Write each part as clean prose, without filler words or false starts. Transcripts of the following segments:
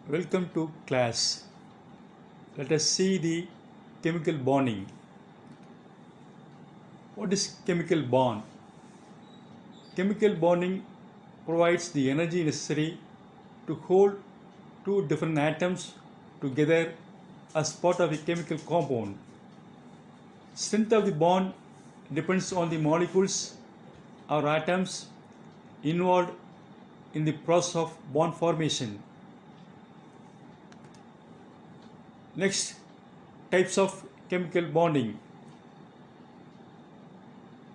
Welcome to class. Let us see the chemical bonding. What is chemical bond? Chemical bonding provides the energy necessary to hold two different atoms together as part of a chemical compound. Strength of the bond depends on the molecules or atoms involved in the process of bond formation. Next, types of chemical bonding.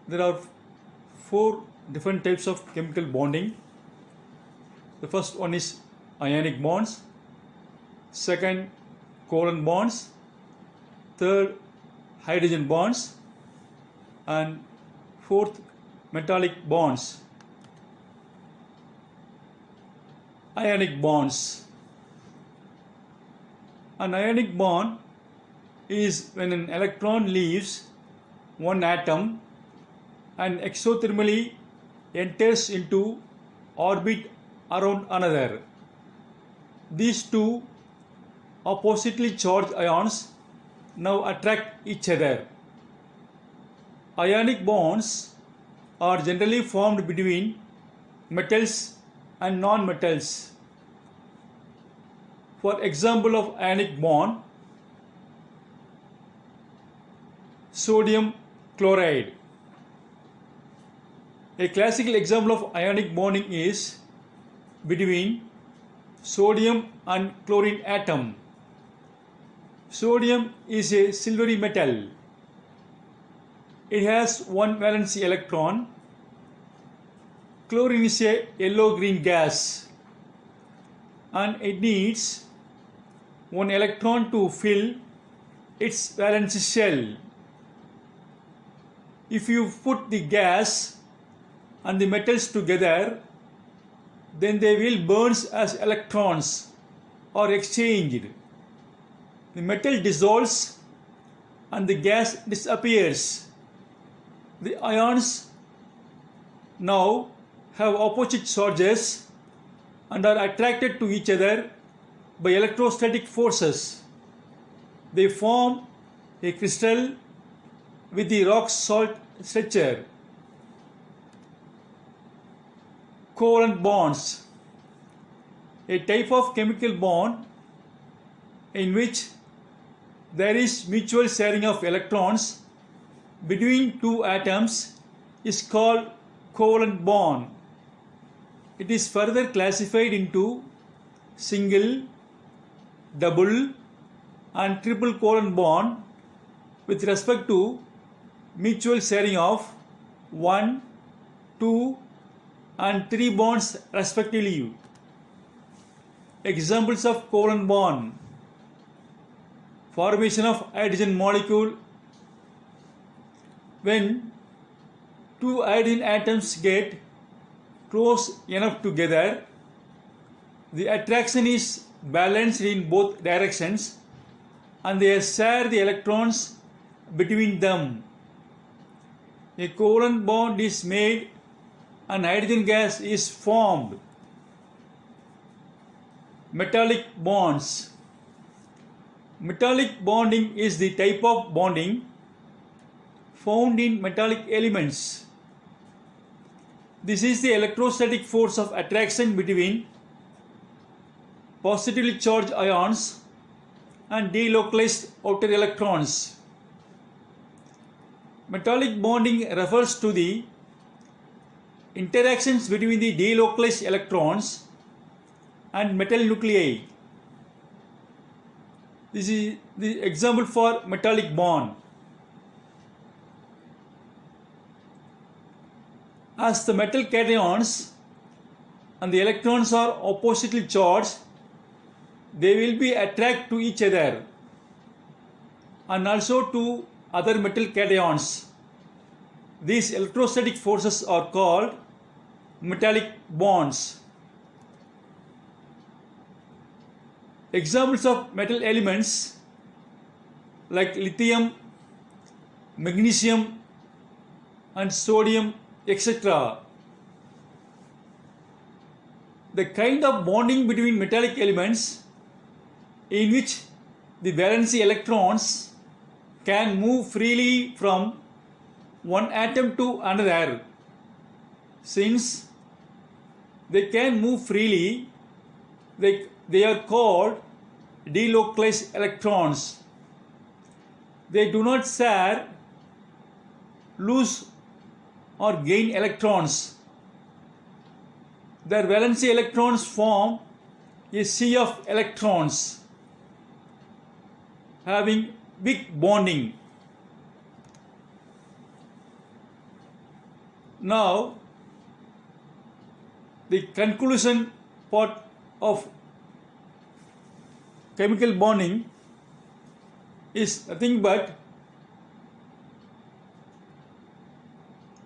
There are four different types of chemical bonding. The first one is ionic bonds, second covalent bonds, third hydrogen bonds, and fourth metallic bonds. Ionic bonds. An ionic bond is when an electron leaves one atom and exothermally enters into orbit around another. These two oppositely charged ions now attract each other. Ionic bonds are generally formed between metals and non-metals. For example of ionic bond, sodium chloride. A classical example of ionic bonding is between sodium and chlorine atom. Sodium is a silvery metal. It has one valence electron. Chlorine is a yellow-green gas and it needs one electron to fill its valence shell. If you put the gas and the metals together, then they will burn as electrons or exchanged. The metal dissolves and the gas disappears. The ions now have opposite charges and are attracted to each other by electrostatic forces. They form a crystal with the rock salt structure. Covalent bonds. A type of chemical bond in which there is mutual sharing of electrons between two atoms is called covalent bond. It is further classified into single, double and triple covalent bond with respect to mutual sharing of 1, 2 and 3 bonds respectively. Examples of covalent bond: formation of hydrogen molecule. When two hydrogen atoms get close enough together, the attraction is balanced in both directions and they share the electrons between them. A covalent bond is made and hydrogen gas is formed. Metallic bonds. Metallic bonding is the type of bonding found in metallic elements. This is the electrostatic force of attraction between positively charged ions and delocalized outer electrons. Metallic bonding refers to the interactions between the delocalized electrons and metal nuclei. This is the example for metallic bond. As the metal cations and the electrons are oppositely charged, they will be attracted to each other and also to other metal cations. These electrostatic forces are called metallic bonds. Examples of metal elements like lithium, magnesium and sodium, etc. The kind of bonding between metallic elements in which the valency electrons can move freely from one atom to another. Since they can move freely, they are called delocalized electrons. They do not share, lose or gain electrons. Their valency electrons form a sea of electrons having weak bonding. Now, the conclusion part of chemical bonding is nothing but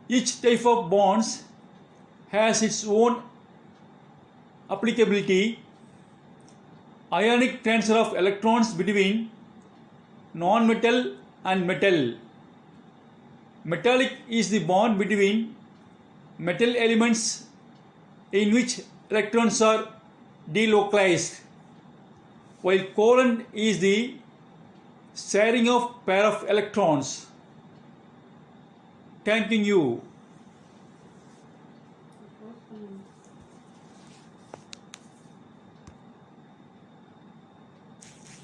each type of bonds has its own applicability. Ionic transfer of electrons between non-metal and metal. Metallic is the bond between metal elements in which electrons are delocalized, while covalent is the sharing of pair of electrons. Thanking you.